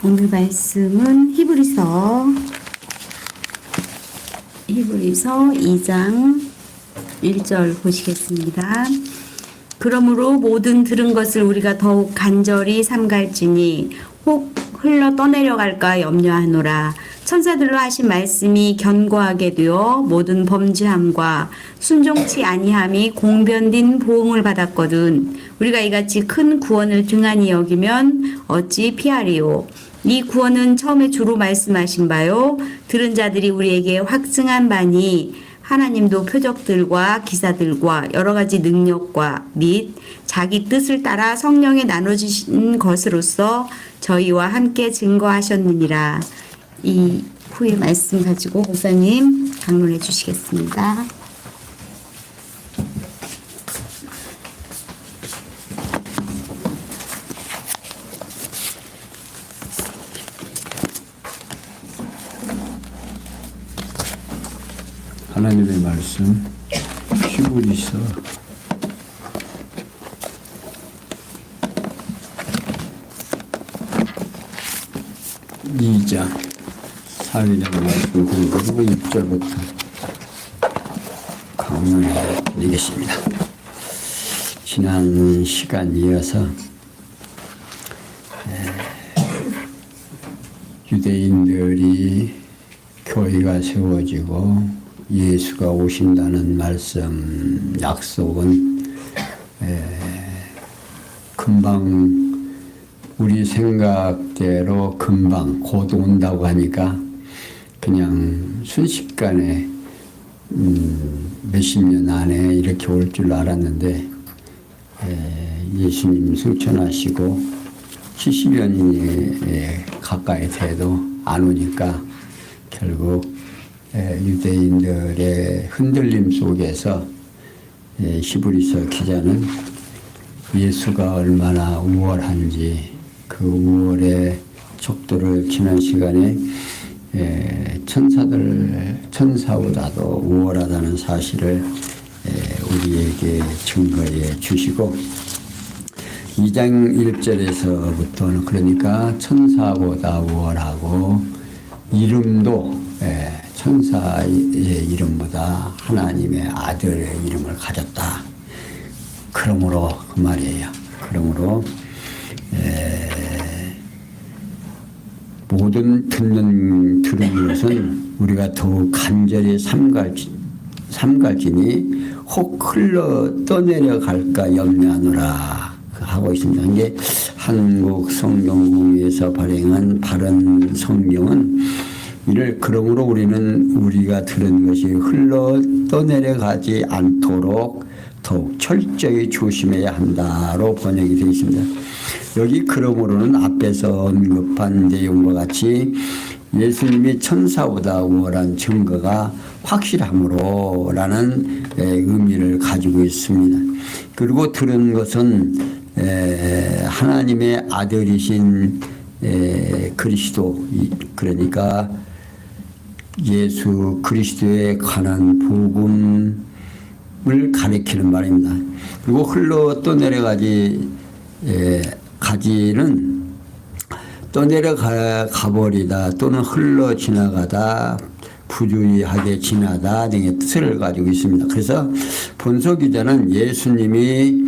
오늘 말씀은 히브리서 2장 1절 보시겠습니다. 그러므로 모든 들은 것을 우리가 더욱 간절히 삼갈지니 혹 흘러 떠내려갈까 염려하노라. 천사들로 하신 말씀이 견고하게 되어 모든 범죄함과 순종치 아니함이 공변된 보응을 받았거든. 우리가 이같이 큰 구원을 등한히 여기면 어찌 피하리요. 이 구원은 처음에 주로 말씀하신 바요 들은 자들이 우리에게 확증한 바니 하나님도 표적들과 기사들과 여러 가지 능력과 및 자기 뜻을 따라 성령에 나눠주신 것으로서 저희와 함께 증거하셨느니라. 이 후의 말씀 가지고 목사님 강론해 주시겠습니다. 하나님의 말씀 히브리서 2장 4일의 말씀 그리고 6절부터 강론해 드리겠습니다. 지난 시간 이어서 유대인들이 교회가 세워지고 예수가 오신다는 말씀 약속은 금방 우리 생각대로 금방 곧 온다고 하니까 그냥 순식간에 몇십 년 안에 이렇게 올 줄 알았는데 예수님 승천하시고 70여 년이 가까이 돼도 안 오니까 결국 유대인들의 흔들림 속에서 히브리서 기자는 예수가 얼마나 우월한지 그 우월의 척도를 지난 시간에 천사보다도 우월하다는 사실을 우리에게 증거해 주시고 2장 1절에서부터는 그러니까 천사보다 우월하고 이름도 천사의 이름보다 하나님의 아들의 이름을 가졌다. 그러므로 그 말이에요. 그러므로 모든 들은 것은 우리가 더욱 간절히 삼갈지니 혹 흘러 떠내려갈까 염려하노라 하고 있습니다. 이게 한국 성경공회에서 발행한 바른 성경은 이를 그러므로 우리가 들은 것이 흘러 떠내려가지 않도록 더욱 철저히 조심해야 한다로 번역이 되어 있습니다. 여기 그러므로는 앞에서 언급한 내용과 같이 예수님이 천사보다 우월한 증거가 확실함으로 라는 의미를 가지고 있습니다. 그리고 들은 것은 하나님의 아들이신 그리스도, 그러니까 예수 그리스도에 관한 복음을 가리키는 말입니다. 그리고 흘러 가지는 떠내려가버리다 또는 흘러 지나가다 부주의하게 지나다 등의 뜻을 가지고 있습니다. 그래서 본서 기자는 예수님이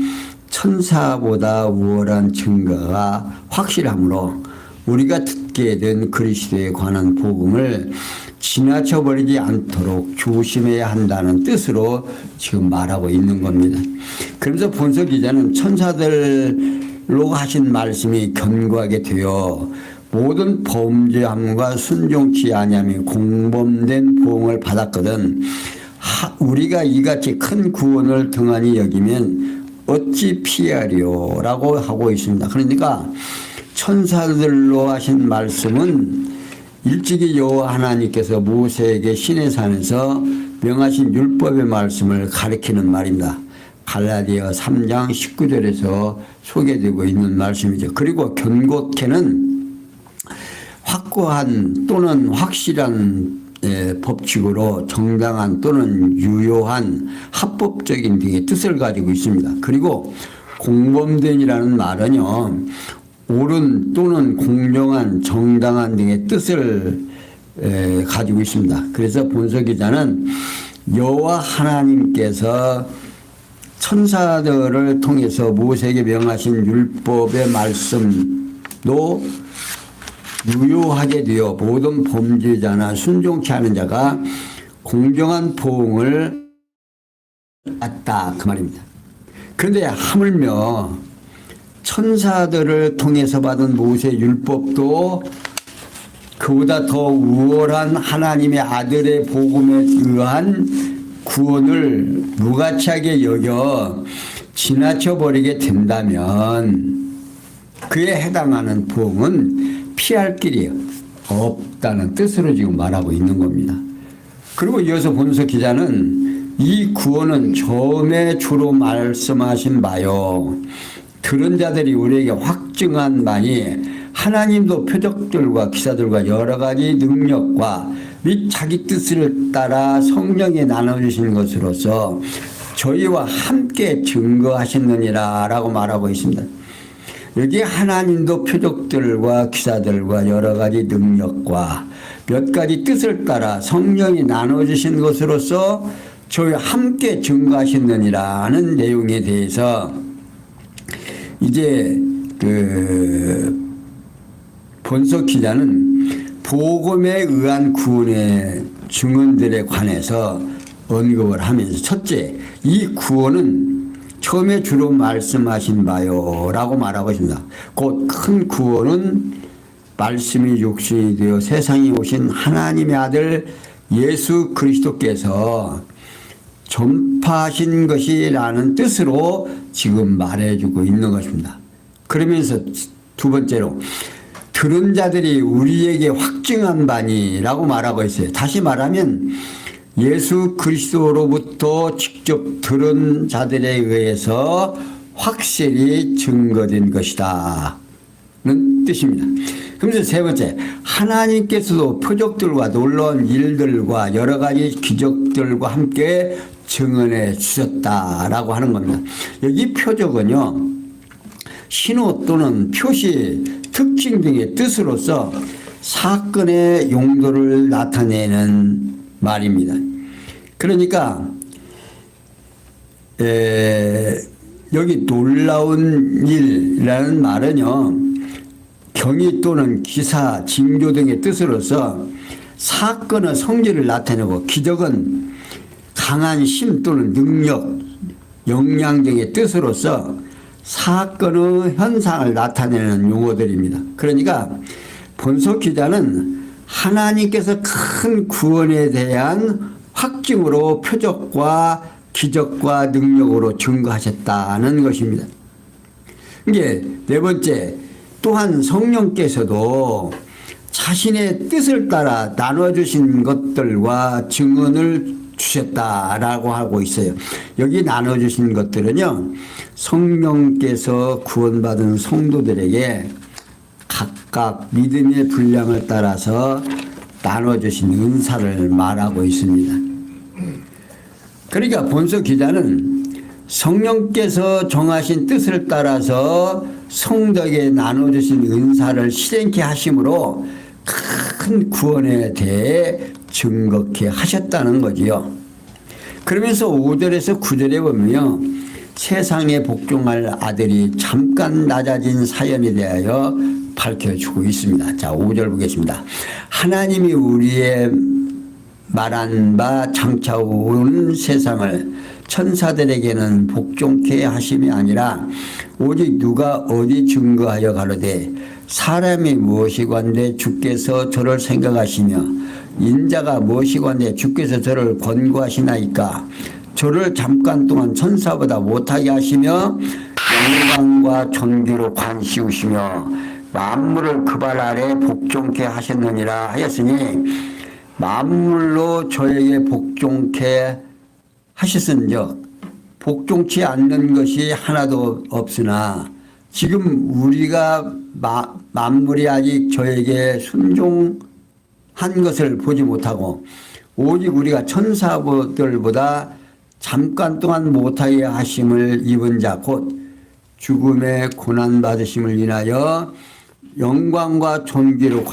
천사보다 우월한 증거가 확실함으로 우리가 듣게 된 그리스도에 관한 복음을 지나쳐버리지 않도록 조심해야 한다는 뜻으로 지금 말하고 있는 겁니다. 그러면서 본서 기자는 천사들로 하신 말씀이 견고하게 되어 모든 범죄함과 순종치 아니함이 공범된 보응을 받았거든. 우리가 이같이 큰 구원을 등한히 여기면 어찌 피하리요 라고 하고 있습니다. 그러니까 천사들로 하신 말씀은 일찍이 여호와 하나님께서 모세에게 시내산에서 명하신 율법의 말씀을 가리키는 말입니다. 갈라디아 3장 19절에서 소개되고 있는 말씀이죠. 그리고 견고케는 확고한 또는 확실한 법칙으로 정당한 또는 유효한 합법적인 등의 뜻을 가지고 있습니다. 그리고 공범된이라는 말은요 옳은 또는 공정한, 정당한 등의 뜻을 가지고 있습니다. 그래서 본서 기자는 여호와 하나님께서 천사들을 통해서 모세에게 명하신 율법의 말씀도 유효하게 되어 모든 범죄자나 순종치 않은 자가 공정한 보응을 받다, 그 말입니다. 그런데 하물며 천사들을 통해서 받은 모세 율법도 그보다 더 우월한 하나님의 아들의 복음에 의한 구원을 무가치하게 여겨 지나쳐 버리게 된다면 그에 해당하는 보응은 피할 길이 없다는 뜻으로 지금 말하고 있는 겁니다. 그리고 이어서 본서 기자는 이 구원은 처음에 주로 말씀하신 바요, 들은 자들이 우리에게 확증한 바니 하나님도 표적들과 기사들과 여러 가지 능력과 및 자기 뜻을 따라 성령에 나눠주신 것으로서 저희와 함께 증거하셨느니라 라고 말하고 있습니다. 여기 하나님도 표적들과 기사들과 여러 가지 능력과 몇 가지 뜻을 따라 성령이 나눠주신 것으로서 저희와 함께 증거하셨느니라는 내용에 대해서 이제 본서 기자는 복음에 의한 구원의 증언들에 관해서 언급을 하면서 첫째, 이 구원은 처음에 주로 말씀하신 바요 라고 말하고 있습니다. 곧 큰 구원은 말씀이 육신이 되어 세상에 오신 하나님의 아들 예수 그리스도께서 전파하신 것이라는 뜻으로 지금 말해주고 있는 것입니다. 그러면서 두 번째로 들은 자들이 우리에게 확증한 바니라고 말하고 있어요. 다시 말하면 예수 그리스도로부터 직접 들은 자들에 의해서 확실히 증거된 것이다 는 뜻입니다. 그러면서 세 번째, 하나님께서도 표적들과 놀라운 일들과 여러 가지 기적들과 함께 증언해 주셨다라고 하는 겁니다. 여기 표적은요, 신호 또는 표시, 특징 등의 뜻으로서 사건의 용도를 나타내는 말입니다. 그러니까 여기 놀라운 일이라는 말은요, 경위 또는 기사, 징조 등의 뜻으로서 사건의 성질을 나타내고, 기적은 강한 힘 또는 능력, 역량 등의 뜻으로서 사건의 현상을 나타내는 용어들입니다. 그러니까 본서 기자는 하나님께서 큰 구원에 대한 확증으로 표적과 기적과 능력으로 증거하셨다는 것입니다. 이게 네 번째, 또한 성령께서도 자신의 뜻을 따라 나눠주신 것들과 증언을 주셨다라고 하고 있어요. 여기 나눠주신 것들은요, 성령께서 구원받은 성도들에게 각각 믿음의 분량을 따라서 나눠주신 은사를 말하고 있습니다. 그러니까 본서 기자는 성령께서 정하신 뜻을 따라서 성도에게 나눠주신 은사를 실행케 하심으로 큰 구원에 대해 증거케 하셨다는 거지요. 그러면서 5절에서 9절에 보면요, 세상에 복종할 아들이 잠깐 낮아진 사연에 대하여 밝혀주고 있습니다. 자, 5절 보겠습니다. 하나님이 우리의 말한 바 장차 온 세상을 천사들에게는 복종케 하심이 아니라 오직 누가 어디 증거하여 가로되 사람이 무엇이건대 주께서 저를 생각하시며 인자가 무엇이건대 주께서 저를 권고하시나이까. 저를 잠깐 동안 천사보다 못하게 하시며 영광과 존귀로 관시우시며 만물을 그 발 아래 복종케 하셨느니라 하였으니, 만물로 저에게 복종케 하셨은즉 복종치 않는 것이 하나도 없으나 지금 우리가 만물이 아직 저에게 순종한 것을 보지 못하고 오직 우리가 천사들보다 잠깐 동안 못하게 하심을 입은 자 곧 죽음의 고난받으심을 인하여 영광과 존귀로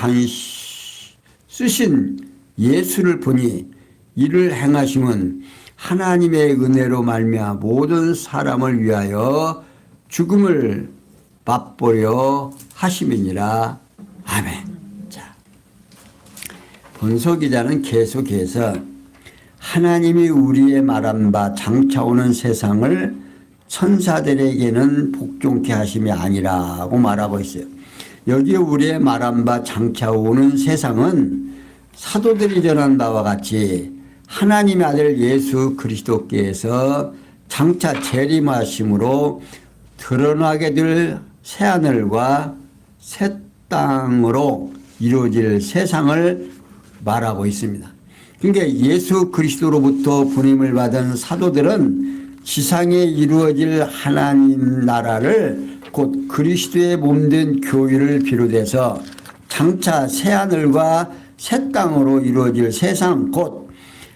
쓰신 예수를 보니 이를 행하심은 하나님의 은혜로 말미암아 모든 사람을 위하여 죽음을 맛보려 하심이니라. 아멘. 자, 본소 기자는 계속해서 하나님이 우리의 말한 바 장차 오는 세상을 천사들에게는 복종케 하심이 아니라고 말하고 있어요. 여기 우리의 말한 바 장차 오는 세상은 사도들이 전한 바와 같이 하나님의 아들 예수 그리스도께서 장차 재림하심으로 드러나게 될 새하늘과 새 땅으로 이루어질 세상을 말하고 있습니다. 그러니까 예수 그리스도로부터 부임을 받은 사도들은 지상에 이루어질 하나님 나라를 곧 그리스도의 몸된 교회를 비롯해서 장차 새하늘과 새 땅으로 이루어질 세상 곧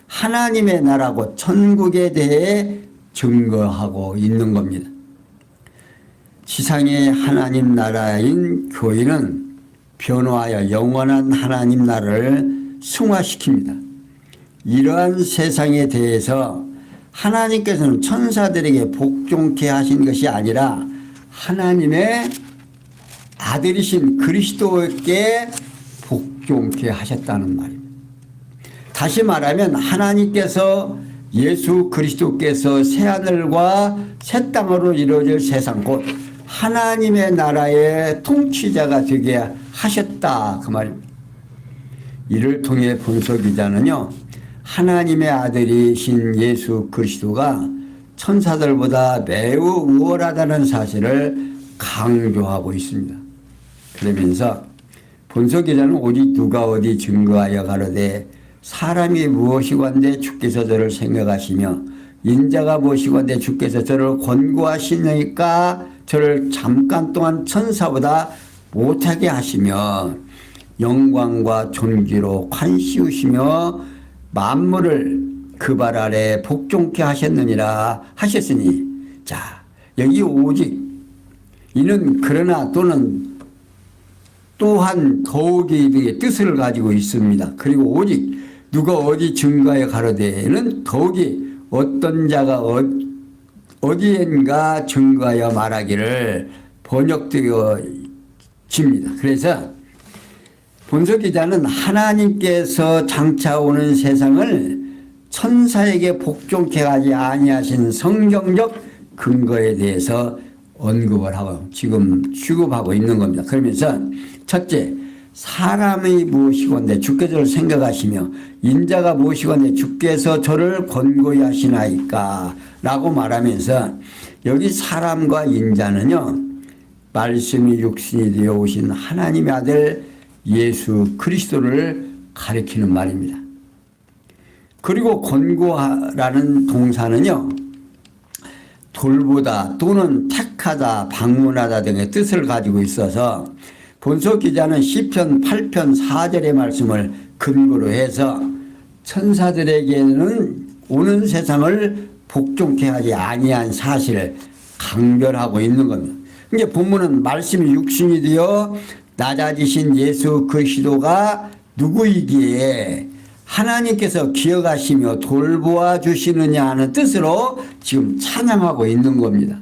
하나님의 나라고 천국에 대해 증거하고 있는 겁니다. 지상의 하나님 나라인 교회는 변화하여 영원한 하나님 나라를 승화시킵니다. 이러한 세상에 대해서 하나님께서는 천사들에게 복종케 하신 것이 아니라 하나님의 아들이신 그리스도께 복종케 하셨다는 말입니다. 다시 말하면 하나님께서 예수 그리스도께서 새하늘과 새 땅으로 이루어질 세상 곧 하나님의 나라의 통치자가 되게 하셨다 그 말입니다. 이를 통해 본소 기자는요 하나님의 아들이신 예수 그리스도가 천사들보다 매우 우월하다는 사실을 강조하고 있습니다. 그러면서 본소 기자는 오직 누가 어디 증거하여 가로되 사람이 무엇이건대 주께서 저를 생각하시며 인자가 무엇이건대 주께서 저를 권고하시니까 저를 잠깐 동안 천사보다 못하게 하시며 영광과 존귀로 관씌우시며 만물을 그 발 아래 복종케 하셨느니라 하셨으니 자 여기 오직 이는 그러나 또한 더욱이 뜻을 가지고 있습니다. 그리고 오직 누가 어디 증거하여 가로되는 더욱이 어떤 자가 어디엔가 증거하여 말하기를 번역되어집니다. 그래서 본소 기자는 하나님께서 장차 오는 세상을 천사에게 복종케 하지 아니하신 성경적 근거에 대해서 언급을 하고 지금 취급하고 있는 겁니다. 그러면서 첫째, 사람이 무엇이건대 주께서 저를 생각하시며 인자가 무엇이건대 주께서 저를 권고히 하시나이까 라고 말하면서 여기 사람과 인자는요 말씀이 육신이 되어 오신 하나님의 아들 예수 그리스도를 가리키는 말입니다. 그리고 권고라는 동사는요 돌보다 또는 택하다 방문하다 등의 뜻을 가지고 있어서 본소 기자는 시편 8편 4절의 말씀을 근거로 해서 천사들에게는 오는 세상을 복종케 하지 아니한 사실을 강변하고 있는 겁니다. 이제 본문은 말씀이 육신이 되어 낮아지신 예수 그리스도가 누구이기에 하나님께서 기억하시며 돌보아 주시느냐 하는 뜻으로 지금 찬양하고 있는 겁니다.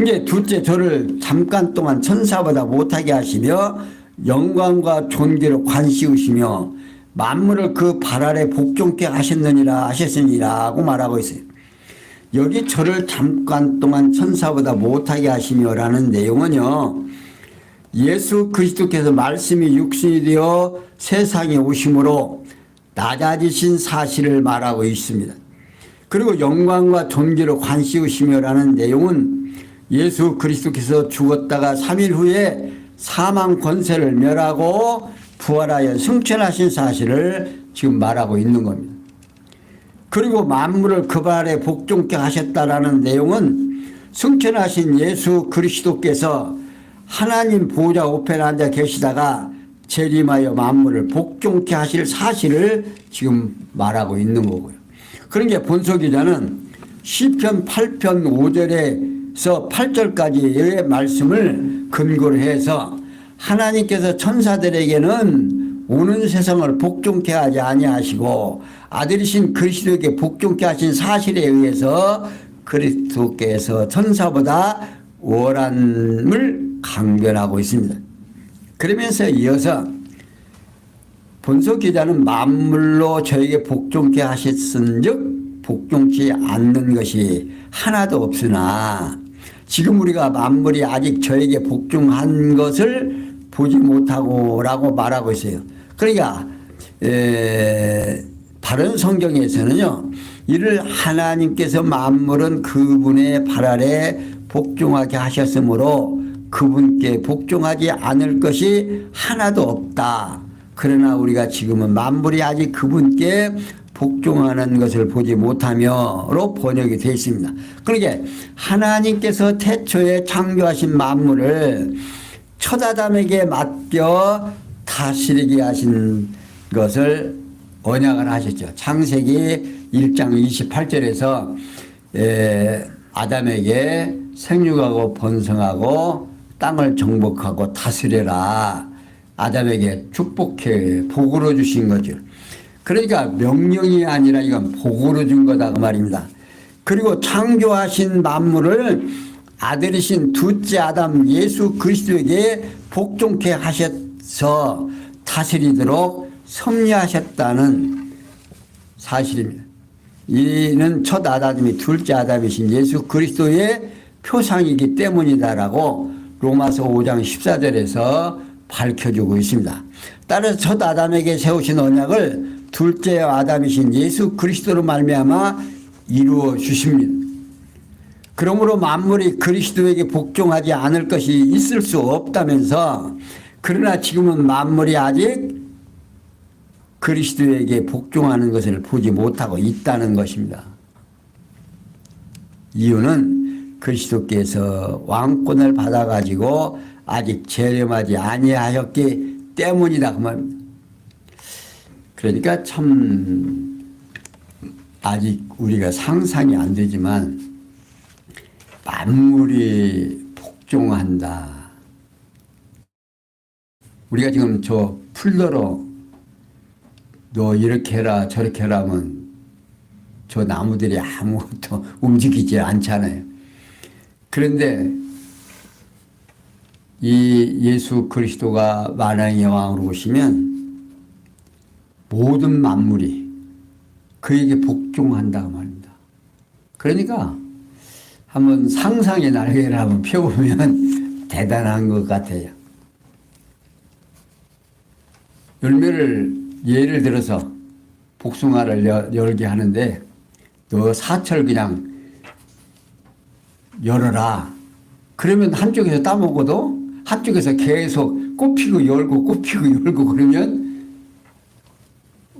이제 둘째, 저를 잠깐 동안 천사보다 못하게 하시며 영광과 존귀로 관씌우시며 만물을 그 발 아래 복종케 하셨느니라 하셨으니라고 말하고 있어요. 여기 저를 잠깐 동안 천사보다 못하게 하시며라는 내용은요 예수 그리스도께서 말씀이 육신이 되어 세상에 오심으로 낮아지신 사실을 말하고 있습니다. 그리고 영광과 존귀로 관씌우시며라는 내용은 예수 그리스도께서 죽었다가 3일 후에 사망 권세를 멸하고 부활하여 승천하신 사실을 지금 말하고 있는 겁니다. 그리고 만물을 그 발 아래 복종케 하셨다라는 내용은 승천하신 예수 그리스도께서 하나님 보좌 우편에 앉아 계시다가 재림하여 만물을 복종케 하실 사실을 지금 말하고 있는 거고요. 그러니까 본소 기자는 시편 8편 5절에 8절까지의 말씀을 근거로 해서 하나님께서 천사들에게는 오는 세상을 복종케 하지 아니하시고 아들이신 그리스도에게 복종케 하신 사실에 의해서 그리스도께서 천사보다 월함을 강변하고 있습니다. 그러면서 이어서 본서 기자는 만물로 저에게 복종케 하셨은즉 복종치 않는 것이 하나도 없으나 지금 우리가 만물이 아직 저에게 복종한 것을 보지 못하고 라고 말하고 있어요. 그러니까 다른 성경에서는요, 이를 하나님께서 만물은 그분의 발 아래 복종하게 하셨으므로 그분께 복종하지 않을 것이 하나도 없다. 그러나 우리가 지금은 만물이 아직 그분께 복종하는 것을 보지 못하며로 번역이 되어 있습니다. 그러니까 하나님께서 태초에 창조하신 만물을 첫 아담에게 맡겨 다스리게 하신 것을 언약을 하셨죠. 창세기 1장 28절에서 아담에게 생육하고 번성하고 땅을 정복하고 다스려라. 아담에게 축복해 복으로 주신 거죠. 그러니까 명령이 아니라 이건 복으로 준 거다 그 말입니다. 그리고 창조하신 만물을 아들이신 둘째 아담 예수 그리스도에게 복종케 하셔서 다스리도록 섭리하셨다는 사실입니다. 이는 첫 아담이 둘째 아담이신 예수 그리스도의 표상이기 때문이다라고 로마서 5장 14절에서 밝혀주고 있습니다. 따라서 첫 아담에게 세우신 언약을 둘째 아담이신 예수 그리스도로 말미암아 이루어 주십니다. 그러므로 만물이 그리스도에게 복종하지 않을 것이 있을 수 없다면서, 그러나 지금은 만물이 아직 그리스도에게 복종하는 것을 보지 못하고 있다는 것입니다. 이유는 그리스도께서 왕권을 받아가지고 아직 재림하지 아니하셨기 때문이다 그 말입니다. 그러니까 참 아직 우리가 상상이 안 되지만 만물이 복종한다. 우리가 지금 저 풀더러 너 이렇게 해라 저렇게 해라 하면 저 나무들이 아무것도 움직이지 않잖아요. 그런데 이 예수 그리스도가 만왕의 왕으로 오시면 모든 만물이 그에게 복종한다 말입니다. 그러니까 한번 상상의 날개를 한번 펴보면 대단한 것 같아요. 열매를 예를 들어서 복숭아를 열게 하는데 너 사철 그냥 열어라. 그러면 한쪽에서 따먹어도 한쪽에서 계속 꽃피고 열고 꽃피고 열고 그러면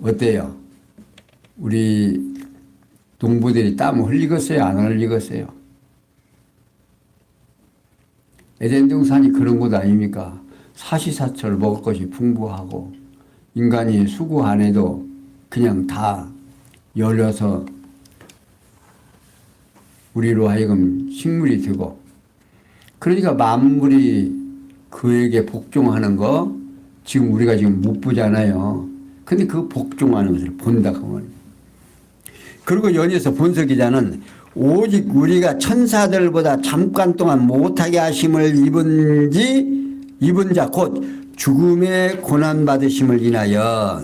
어때요? 우리 농부들이 땀 흘리겠어요? 안 흘리겠어요? 에덴 동산이 그런 것 아닙니까? 사시사철 먹을 것이 풍부하고 인간이 수고 안 해도 그냥 다 열려서 우리로 하여금 식물이 되고, 그러니까 만물이 그에게 복종하는 거 지금 우리가 지금 못 보잖아요. 근데 그 복종하는 것을 본다고 말입니다. 그리고 연이어서 본서 기자는 오직 우리가 천사들보다 잠깐 동안 못하게 하심을 입은 자 곧 죽음의 고난받으심을 인하여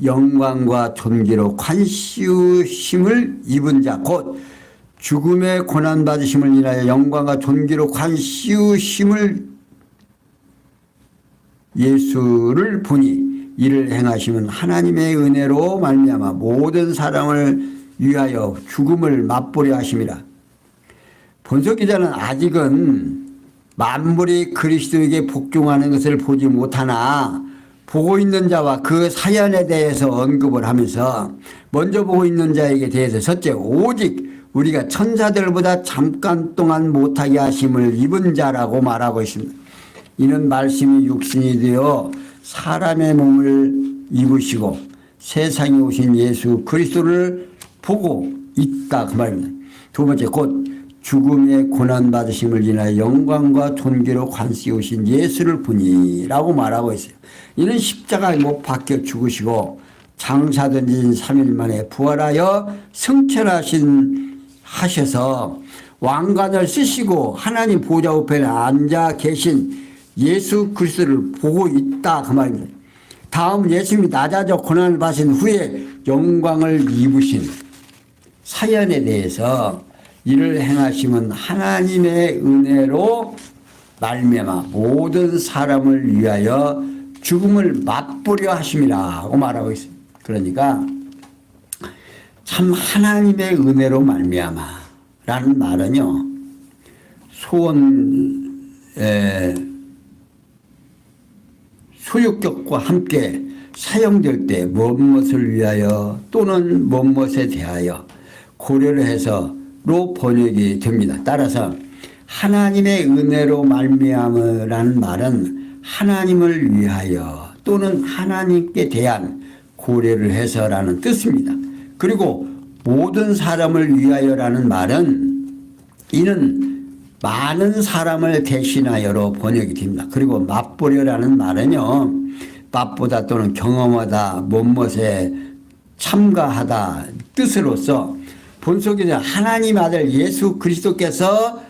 영광과 존귀로 관씌우심을 입은 자 곧 죽음의 고난받으심을 인하여 영광과 존귀로 관씌우심을 예수를 보니 이를 행하심은 하나님의 은혜로 말미암아 모든 사람을 위하여 죽음을 맛보려 하심이라. 본서 기자는 아직은 만물이 그리스도에게 복종하는 것을 보지 못하나 보고 있는 자와 그 사연에 대해서 언급을 하면서 먼저 보고 있는 자에게 대해서 첫째 오직 우리가 천사들보다 잠깐 동안 못하게 하심을 입은 자라고 말하고 있습니다. 이는 말씀이 육신이 되어 사람의 몸을 입으시고 세상에 오신 예수 그리스도를 보고 있다 그 말입니다. 두 번째 곧 죽음의 고난받으심을 인하여 영광과 존귀로 관세우신 예수를 보니 라고 말하고 있어요. 이는 십자가에 못 박혀 죽으시고 장사된 지 3일 만에 부활하여 승천하셔서 왕관을 쓰시고 하나님 보좌 우편에 앉아 계신 예수 그리스도를 보고 있다 그 말입니다. 다음 예수님이 낮아져 고난을 받으신 후에 영광을 입으신 사연에 대해서 이를 행하심은 하나님의 은혜로 말미암아 모든 사람을 위하여 죽음을 맛보려 하심이라고 말하고 있습니다. 그러니까 참 하나님의 은혜로 말미암아라는 말은요, 소유격과 함께 사용될 때 무엇을 위하여 또는 무엇에 대하여 고려를 해서로 번역이 됩니다. 따라서 하나님의 은혜로 말미암으라는 말은 하나님을 위하여 또는 하나님께 대한 고려를 해서라는 뜻입니다. 그리고 모든 사람을 위하여라는 말은 이는 많은 사람을 대신하여로 번역이 됩니다. 그리고 맛보려라는 말은요, 맛보다 또는 경험하다, 무엇에 참가하다 뜻으로서 본속에서 하나님 아들 예수 그리스도께서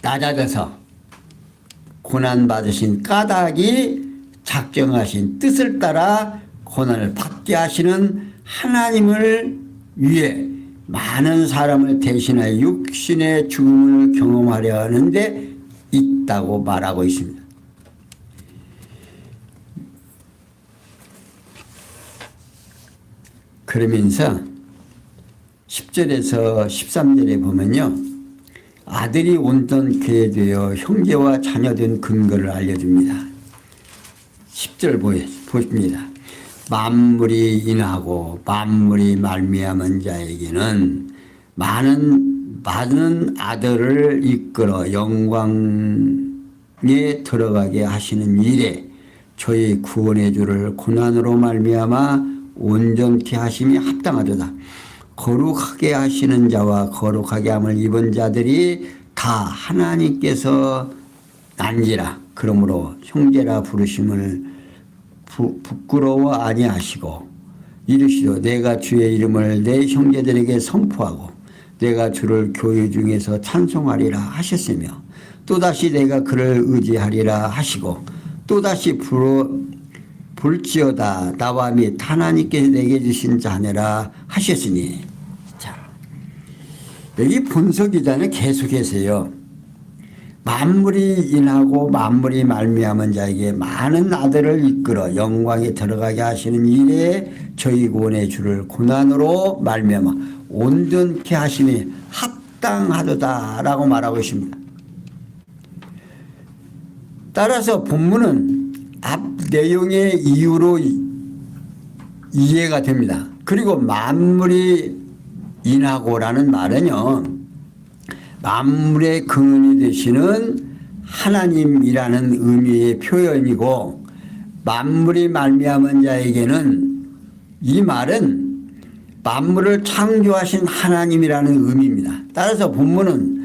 낮아져서 고난받으신 까닭이 작정하신 뜻을 따라 고난을 받게 하시는 하나님을 위해 많은 사람을 대신하여 육신의 죽음을 경험하려 하는데 있다고 말하고 있습니다. 그러면서 10절에서 13절에 보면요, 아들이 온전케 되어 형제와 자녀된 근거를 알려줍니다. 10절 보십니다. 만물이 인하고 만물이 말미암은 자에게는 많은 아들을 이끌어 영광에 들어가게 하시는 일에 저희 구원의 주를 고난으로 말미암아 온전케 하심이 합당하도다. 거룩하게 하시는 자와 거룩하게 함을 입은 자들이 다 하나님께서 난지라. 그러므로 형제라 부르심을 부끄러워 아니하시고 이르시되 내가 주의 이름을 내 형제들에게 선포하고 내가 주를 교회 중에서 찬송하리라 하셨으며 또다시 내가 그를 의지하리라 하시고 또다시 볼지어다 나와 및 하나님께서 내게 주신 자녀라 하셨으니. 자, 여기 본서기자는 계속해서요, 만물이 인하고 만물이 말미암은 자에게 많은 아들을 이끌어 영광에 들어가게 하시는 일에 저희 구원의 주를 고난으로 말미암아 온전케 하심이 합당하도다라고 말하고 있습니다. 따라서 본문은 앞 내용의 이유로 이해가 됩니다. 그리고 만물이 인하고라는 말은요, 만물의 근원이 되시는 하나님이라는 의미의 표현이고, 만물이 말미암은 자에게는 이 말은 만물을 창조하신 하나님이라는 의미입니다. 따라서 본문은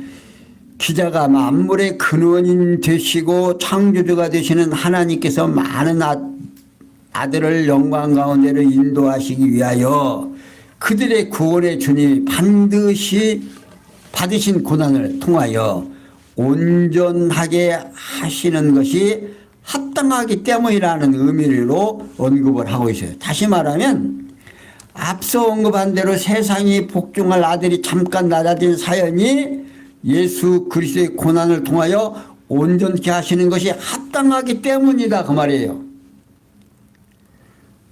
기자가 만물의 근원인 되시고 창조주가 되시는 하나님께서 많은 아들을 영광 가운데로 인도하시기 위하여 그들의 구원의 주님이 반드시 받으신 고난을 통하여 온전하게 하시는 것이 합당하기 때문이라는 의미로 언급을 하고 있어요. 다시 말하면 앞서 언급한 대로 세상이 복종할 아들이 잠깐 낮아진 사연이 예수 그리스도의 고난을 통하여 온전케 하시는 것이 합당하기 때문이다 그 말이에요.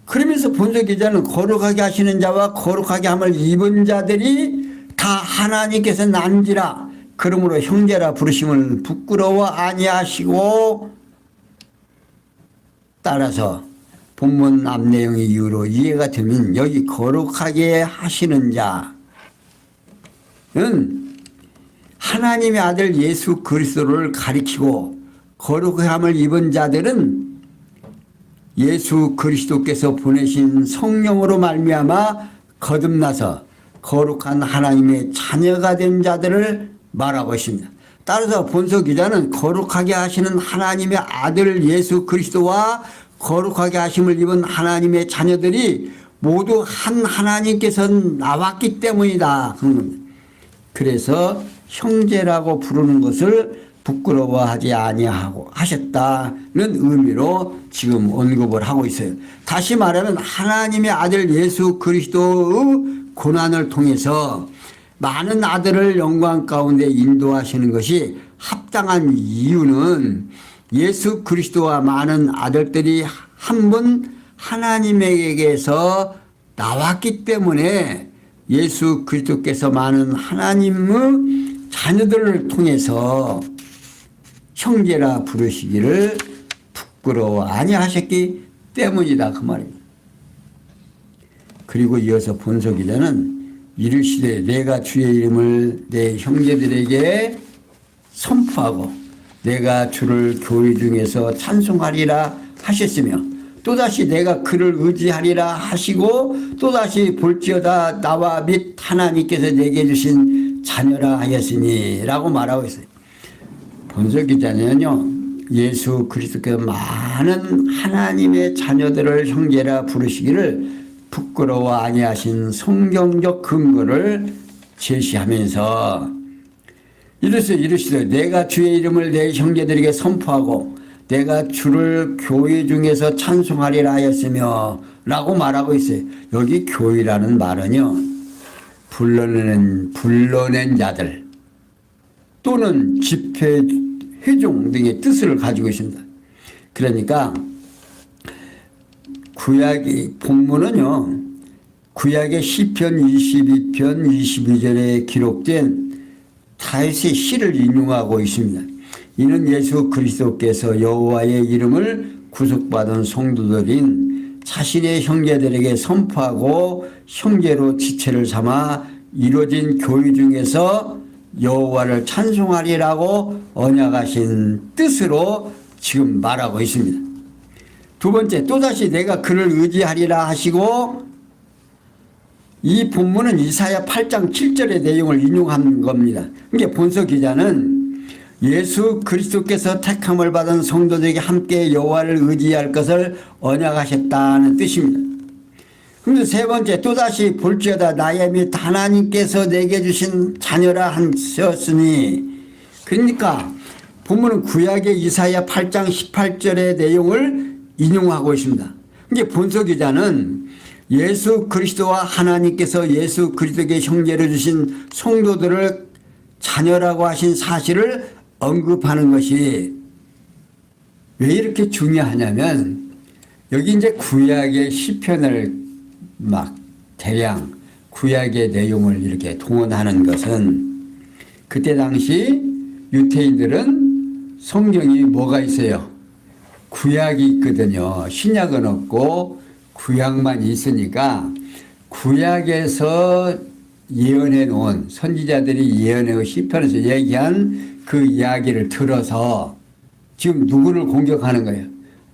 그러면서 본서 기자는 거룩하게 하시는 자와 거룩하게 함을 입은 자들이 다 하나님께서 난지라. 그러므로 형제라 부르심을 부끄러워 아니하시고, 따라서 본문 앞 내용의 이유로 이해가 되면 여기 거룩하게 하시는 자는 하나님의 아들 예수 그리스도를 가리키고, 거룩함을 입은 자들은 예수 그리스도께서 보내신 성령으로 말미암아 거듭나서 거룩한 하나님의 자녀가 된 자들을 말하고 있습니다. 따라서 본서 기자는 거룩하게 하시는 하나님의 아들 예수 그리스도와 거룩하게 하심을 입은 하나님의 자녀들이 모두 한 하나님께서 나왔기 때문이다. 그래서 형제라고 부르는 것을 부끄러워하지 아니하고 하셨다는 의미로 지금 언급을 하고 있어요. 다시 말하면 하나님의 아들 예수 그리스도의 고난을 통해서 많은 아들을 영광 가운데 인도하시는 것이 합당한 이유는 예수 그리스도와 많은 아들들이 한 분 하나님에게서 나왔기 때문에 예수 그리스도께서 많은 하나님의 자녀들을 통해서 형제라 부르시기를 부끄러워 아니하셨기 때문이다 그 말입니다. 그리고 이어서 본서 기자는 이르시되 내가 주의 이름을 내 형제들에게 선포하고 내가 주를 교회 중에서 찬송하리라 하셨으며 또다시 내가 그를 의지하리라 하시고 또다시 볼지어다 나와 및 하나님께서 내게 주신 자녀라 하였으니 라고 말하고 있어요. 본서 기자는요 예수 그리스도께서 많은 하나님의 자녀들을 형제라 부르시기를 부끄러워 아니하신 성경적 근거를 제시하면서 이르시되 내가 주의 이름을 내 형제들에게 선포하고 내가 주를 교회 중에서 찬송하리라 하였으며 라고 말하고 있어요. 여기 교회라는 말은요 불러낸 자들 또는 집회 회종 등의 뜻을 가지고 있습니다. 그러니까 구약의 본문은요 구약의 시편 22편 22절에 기록된 다윗의 시를 인용하고 있습니다. 이는 예수 그리스도께서 여호와의 이름을 구속받은 성도들인 자신의 형제들에게 선포하고 형제로 지체를 삼아 이루어진 교회 중에서 여호와를 찬송하리라고 언약하신 뜻으로 지금 말하고 있습니다. 두 번째 또다시 내가 그를 의지하리라 하시고 이 본문은 이사야 8장 7절의 내용을 인용한 겁니다. 그러니까 본서 기자는 예수 그리스도께서 택함을 받은 성도들에게 함께 여호와를 의지할 것을 언약하셨다는 뜻입니다. 그런데 세 번째 또다시 볼지어다 나의 및 하나님께서 내게 주신 자녀라 하셨으니 그러니까 본문은 구약의 이사야 8장 18절의 내용을 인용하고 있습니다. 이게 본서 기자는 예수 그리스도와 하나님께서 예수 그리스도에게 형제를 주신 성도들을 자녀라고 하신 사실을 언급하는 것이 왜 이렇게 중요하냐면 여기 이제 구약의 시편을 막 대량 구약의 내용을 이렇게 동원하는 것은 그때 당시 유태인들은 성경이 뭐가 있어요? 구약이 있거든요. 신약은 없고 구약만 있으니까 구약에서 예언해 놓은 선지자들이 예언해 시편에서 얘기한 그 이야기를 들어서 지금 누구를 공격하는 거예요?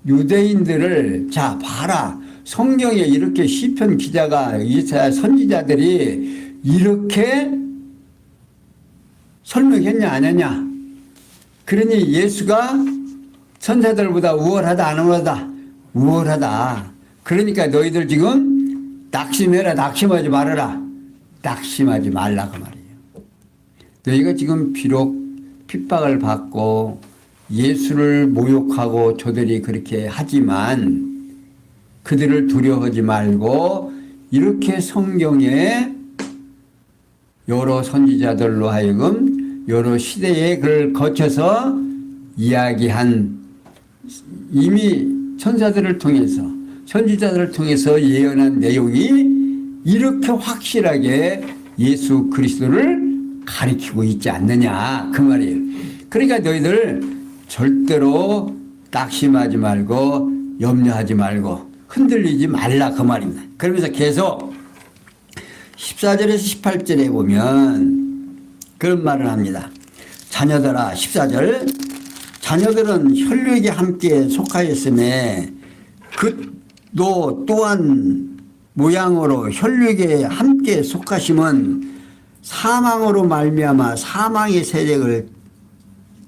유대인들을 자 봐라 성경에 이렇게 시편 기자가 이사야 선지자들이 이렇게 설명했냐 안 했냐 그러니 예수가 천사들보다 우월하다 안 우월하다? 우월하다. 그러니까 너희들 지금 낙심해라 낙심하지 말아라. 낙심하지 말라 그 말이에요. 너희가 지금 비록 핍박을 받고 예수를 모욕하고 저들이 그렇게 하지만 그들을 두려워하지 말고 이렇게 성경에 여러 선지자들로 하여금 여러 시대의 글을 거쳐서 이야기한 이미 천사들을 통해서 선지자들을 통해서 예언한 내용이 이렇게 확실하게 예수 그리스도를 가리키고 있지 않느냐 그 말이에요. 그러니까 너희들 절대로 낙심하지 말고 염려하지 말고 흔들리지 말라 그 말입니다. 그러면서 계속 14절에서 18절에 보면 그런 말을 합니다. 자녀들아 14절 자녀들은 혈육에 함께 속하였음에 너 또한 모양으로 혈육에 함께 속하심은 사망으로 말미암아 사망의 세력을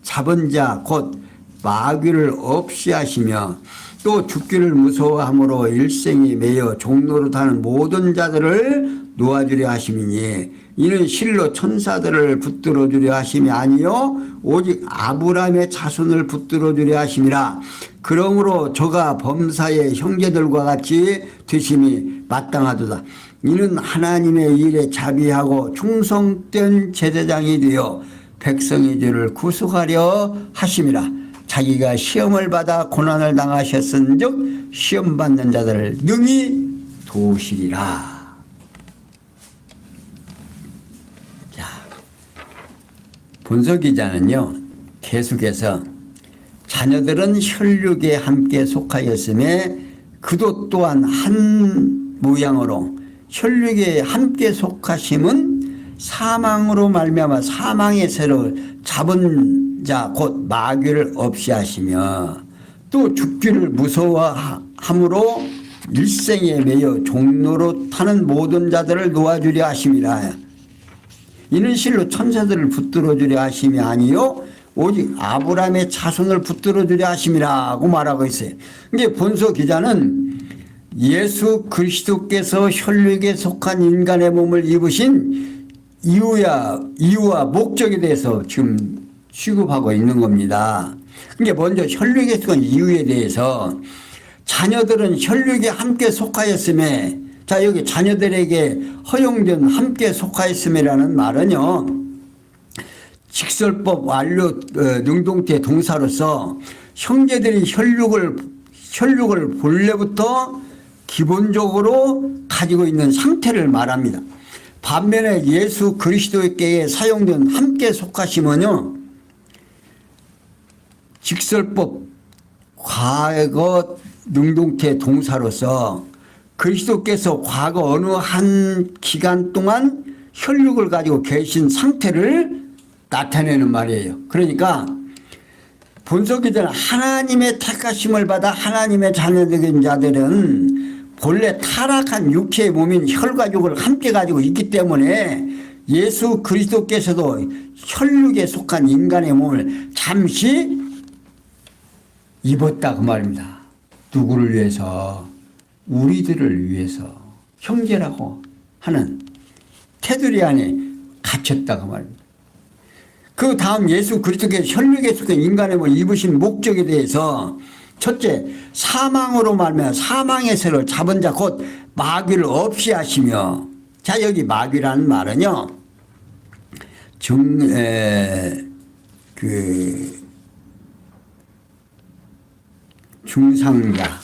잡은 자 곧 마귀를 없이 하시며 또 죽기를 무서워함으로 일생에 매여 종노릇하는 모든 자들을 놓아주려 하심이니 이는 실로 천사들을 붙들어 주려 하심이 아니요 오직 아브라함의 자손을 붙들어 주려 하심이라. 그러므로 저가 범사의 형제들과 같이 되심이 마땅하도다. 이는 하나님의 일에 자비하고 충성된 제사장이 되어 백성의 죄를 구속하려 하심이라. 자기가 시험을 받아 고난을 당하셨은즉 시험 받는 자들을 능히 도우시리라. 자, 본서 기자는요 계속해서 자녀들은 혈육에 함께 속하였음에 그도 또한 한 모양으로 혈육에 함께 속하심은 사망으로 말미암아 사망의 세를 잡은 자 곧 마귀를 없이 하시며 또 죽기를 무서워함으로 일생에 매여 종로로 타는 모든 자들을 놓아주려 하심이라. 이는 실로 천사들을 붙들어 주려 하심이 아니요 오직 아브라함의 자손을 붙들어 주려 하심이라고 말하고 있어요. 이게 본서 기자는 예수 그리스도께서 혈육에 속한 인간의 몸을 입으신 이유와 목적에 대해서 지금 취급하고 있는 겁니다. 그게 먼저 혈육에 속한 이유에 대해서 자녀들은 혈육에 함께 속하였음에 자 여기 자녀들에게 허용된 함께 속하였음이라는 말은요 직설법 완료 능동태 동사로서 형제들이 혈육을 본래부터 기본적으로 가지고 있는 상태를 말합니다. 반면에 예수 그리스도께 사용된 함께 속하심은요 직설법 과거 능동태 동사로서 그리스도께서 과거 어느 한 기간 동안 혈육을 가지고 계신 상태를 나타내는 말이에요. 그러니까 본서 기자는 하나님의 택하심을 받아 하나님의 자녀된 자들은 본래 타락한 육체의 몸인 혈과 육을 함께 가지고 있기 때문에 예수 그리스도께서도 혈육에 속한 인간의 몸을 잠시 입었다 그 말입니다. 누구를 위해서? 우리들을 위해서 형제라고 하는 테두리 안에 갇혔다 그 말입니다. 그 다음 예수 그리스도께서 혈육에 속한 인간의 몸을 입으신 목적에 대해서 첫째, 사망으로 말미암아 사망의 세를 잡은 자 곧 마귀를 없이 하시며 자 여기 마귀라는 말은요 중상자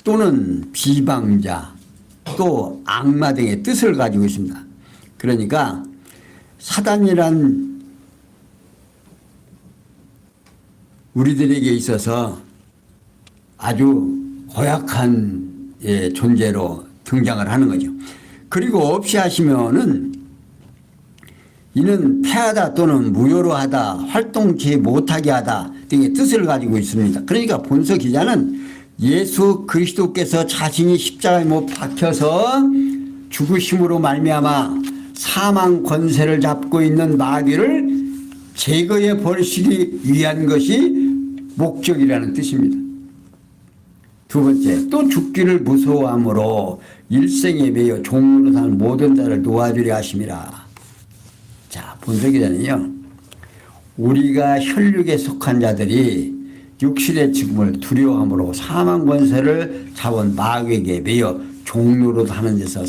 또는 비방자 또 악마 등의 뜻을 가지고 있습니다. 그러니까 사단이란 우리들에게 있어서 아주 고약한 존재로 등장을 하는 거죠. 그리고 없이 하시면은 이는 패하다 또는 무효로 하다, 활동치 못하게 하다 등의 뜻을 가지고 있습니다. 그러니까 본서 기자는 예수 그리스도께서 자신이 십자가에 못 박혀서 죽으심으로 말미암아 사망 권세를 잡고 있는 마귀를 제거해 버리시기 위한 것이 목적이라는 뜻입니다. 두 번째, 또 죽기를 무서워함으로 일생에 매여 종으로 사는 모든 자를 놓아주려 하심이라. 자, 본서 기자는요, 우리가 혈육에 속한 자들이 육신의 죽음을 두려워함으로 사망 권세를 잡은 마귀에게 매여 종로로 하는 데서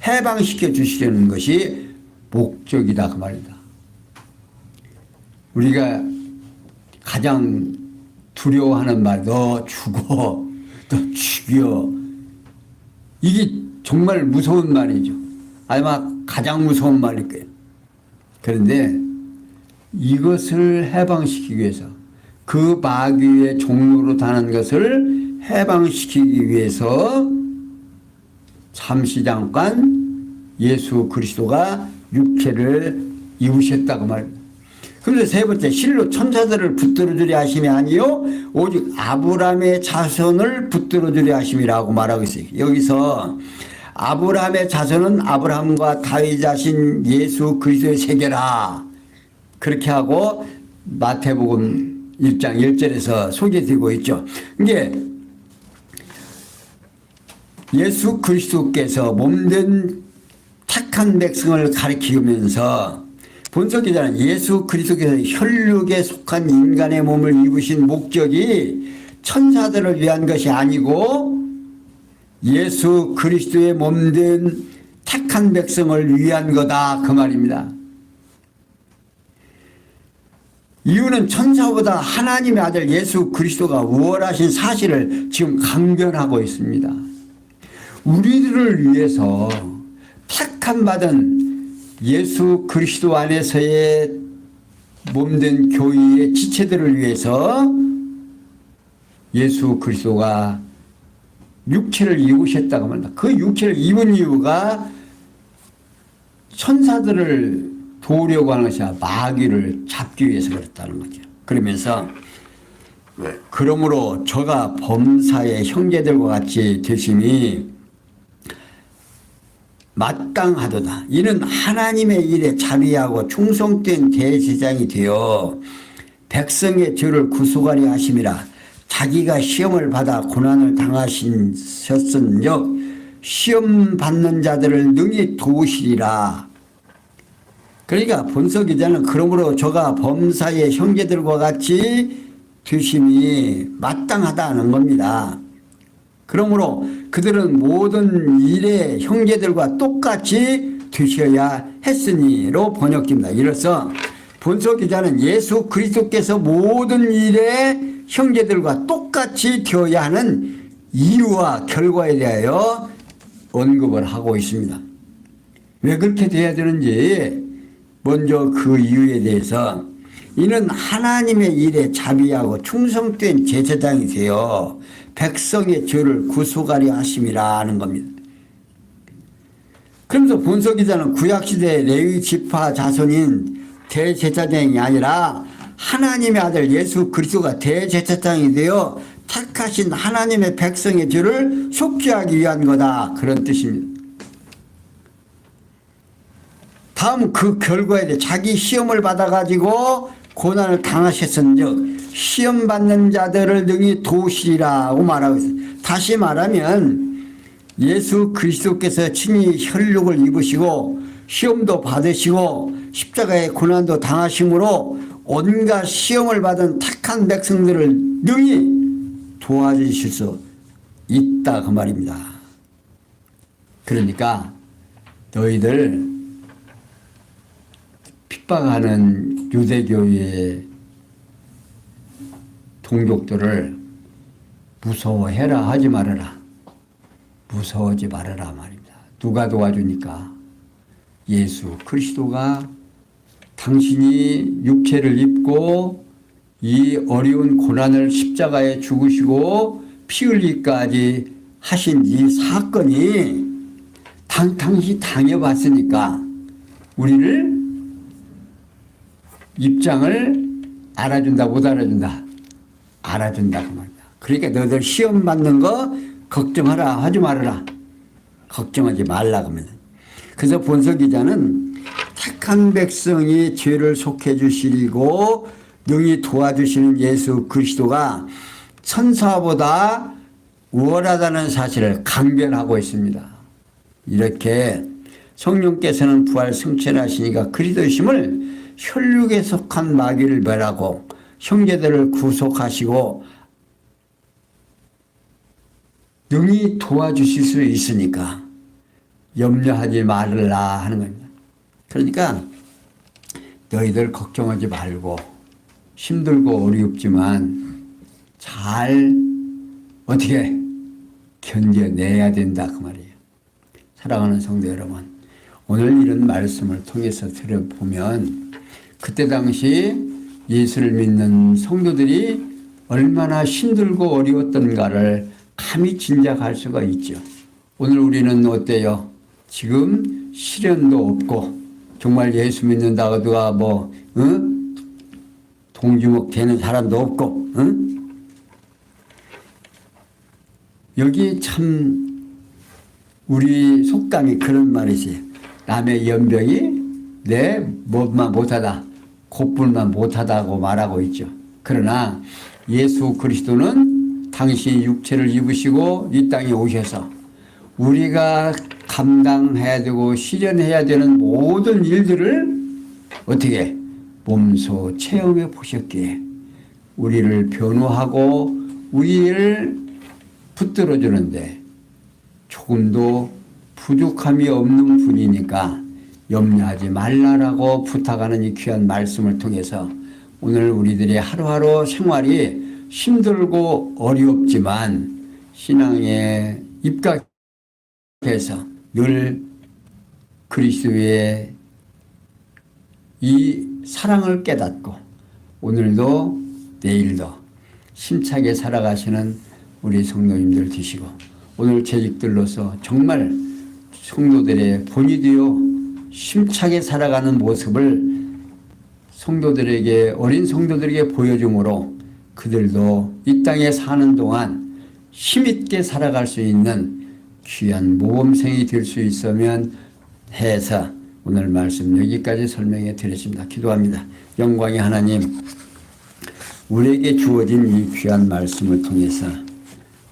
해방시켜 주시려는 것이 목적이다 그 말이다. 우리가 가장 두려워하는 말, 너 죽어, 너 죽여. 이게 정말 무서운 말이죠. 아마 가장 무서운 말일 거예요. 그런데 이것을 해방시키기 위해서 그 마귀의 종로로 다는 것을 해방시키기 위해서 잠시 잠깐 예수 그리스도가 육체를 입으셨다고 말입니다. 그런데 세 번째, 실로 천사들을 붙들어 주려 하심이 아니요 오직 아브라함의 자손을 붙들어 주려 하심이라고 말하고 있어요. 여기서 아브라함의 자손은 아브라함과 다윗 자신 예수 그리스도의 세계라. 그렇게 하고 마태복음 1장 1절에서 소개되고 있죠. 이게 예수 그리스도께서 몸된 착한 백성을 가리키면서 본서 기자는 예수 그리스도께서 혈육에 속한 인간의 몸을 입으신 목적이 천사들을 위한 것이 아니고 예수 그리스도의 몸된 착한 백성을 위한 거다 그 말입니다. 이유는 천사보다 하나님의 아들 예수 그리스도가 우월하신 사실을 지금 강변하고 있습니다. 우리들을 위해서 택함받은 예수 그리스도 안에서의 몸된 교회의 지체들을 위해서 예수 그리스도가 육체를 입으셨다고 합니다. 그 육체를 입은 이유가 천사들을 도우려고 하는 것이 아니라 마귀를 잡기 위해서 그랬다는 거죠. 그러면서 그러므로 저가 범사의 형제들과 같이 되심이 마땅하도다. 이는 하나님의 일에 자비하고 충성된 대제사장이 되어 백성의 죄를 구속하려 하심이라. 자기가 시험을 받아 고난을 당하셨은즉 시험 받는 자들을 능히 도우시리라. 그러니까 본서 기자는 그러므로 저가 범사의 형제들과 같이 되심이 마땅하다는 겁니다. 그러므로 그들은 모든 일에 형제들과 똑같이 되셔야 했으니로 번역됩니다. 이로써 본서 기자는 예수 그리스도께서 모든 일에 형제들과 똑같이 되어야 하는 이유와 결과에 대하여 언급을 하고 있습니다. 왜 그렇게 돼야 되는지 먼저 그 이유에 대해서 이는 하나님의 일에 자비하고 충성된 제사장이 되어 백성의 죄를 구속하려 하심이라 하는 겁니다. 그러면서 본서 기자는 구약시대 레위 지파 자손인 대제사장이 아니라 하나님의 아들 예수 그리스도가 대제사장이 되어 택하신 하나님의 백성의 죄를 속죄하기 위한 거다 그런 뜻입니다. 다음 그 결과에 대해 자기 시험을 받아가지고 고난을 당하셨은즉 시험 받는 자들을 능히 도우시리라고 말하고 있어요. 다시 말하면 예수 그리스도께서 친히 혈육을 입으시고 시험도 받으시고 십자가의 고난도 당하심으로 온갖 시험을 받은 착한 백성들을 능히 도와주실 수 있다 그 말입니다. 그러니까 너희들 핍박하는 유대교의 동족들을 무서워해라 하지 말아라. 무서워하지 말아라 말입니다. 누가 도와주니까? 예수 그리스도가 당신이 육체를 입고 이 어려운 고난을 십자가에 죽으시고 피 흘리기까지 하신 이 사건이 당시 당해봤으니까 우리를 입장을 알아준다 못 알아준다? 알아준다 그 말이다. 그러니까 너희들 시험 받는 거 걱정하라 하지 말아라. 걱정하지 말라 그러면. 그래서 본서 기자는 택한 백성이 죄를 속해 주시고 능히 도와주시는 예수 그리스도가 천사보다 우월하다는 사실을 강변하고 있습니다. 이렇게 성령께서는 부활 승천하시니까 그리스도심을 혈육에 속한 마귀를 멸하고 형제들을 구속하시고 능히 도와주실 수 있으니까 염려하지 말라 하는 겁니다. 그러니까 너희들 걱정하지 말고 힘들고 어렵지만 잘 어떻게 견뎌내야 된다 그 말이에요. 사랑하는 성도 여러분, 오늘 이런 말씀을 통해서 들어보면 그때 당시 예수를 믿는 성도들이 얼마나 힘들고 어려웠던가를 감히 짐작할 수가 있죠. 오늘 우리는 어때요? 지금 시련도 없고 정말 예수 믿는다고 누가 동주목 되는 사람도 없고 여기 참 우리 속담이 그런 말이 있어요. 남의 연병이 내 뭐만 못하다, 곱불만 못하다고 말하고 있죠. 그러나 예수 그리스도는 당신이 육체를 입으시고 이 땅에 오셔서 우리가 감당해야 되고 실현해야 되는 모든 일들을 어떻게 몸소 체험해 보셨기에 우리를 변호하고 우리를 붙들어 주는데 조금도 부족함이 없는 분이니까 염려하지 말라라고 부탁하는 이 귀한 말씀을 통해서 오늘 우리들의 하루하루 생활이 힘들고 어렵지만 신앙에 입각해서 늘 그리스도의 이 사랑을 깨닫고 오늘도 내일도 힘차게 살아가시는 우리 성도님들 되시고 오늘 재직들로서 정말 성도들의 본이 되어 힘차게 살아가는 모습을 성도들에게 어린 성도들에게 보여줌으로 그들도 이 땅에 사는 동안 힘있게 살아갈 수 있는 귀한 모범생이 될 수 있으면 해서 오늘 말씀 여기까지 설명해 드렸습니다. 기도합니다. 영광의 하나님, 우리에게 주어진 이 귀한 말씀을 통해서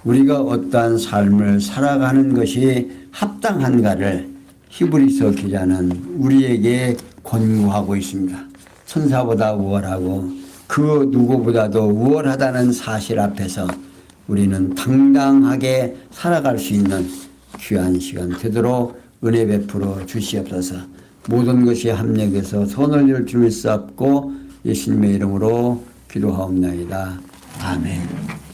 우리가 어떠한 삶을 살아가는 것이 합당한가를 히브리서 기자는 우리에게 권고하고 있습니다. 천사보다 우월하고 그 누구보다도 우월하다는 사실 앞에서 우리는 당당하게 살아갈 수 있는 귀한 시간 되도록 은혜 베풀어 주시옵소서. 모든 것이 합력해서 선을 이룰 줄 믿사옵고 예수님의 이름으로 기도하옵나이다. 아멘.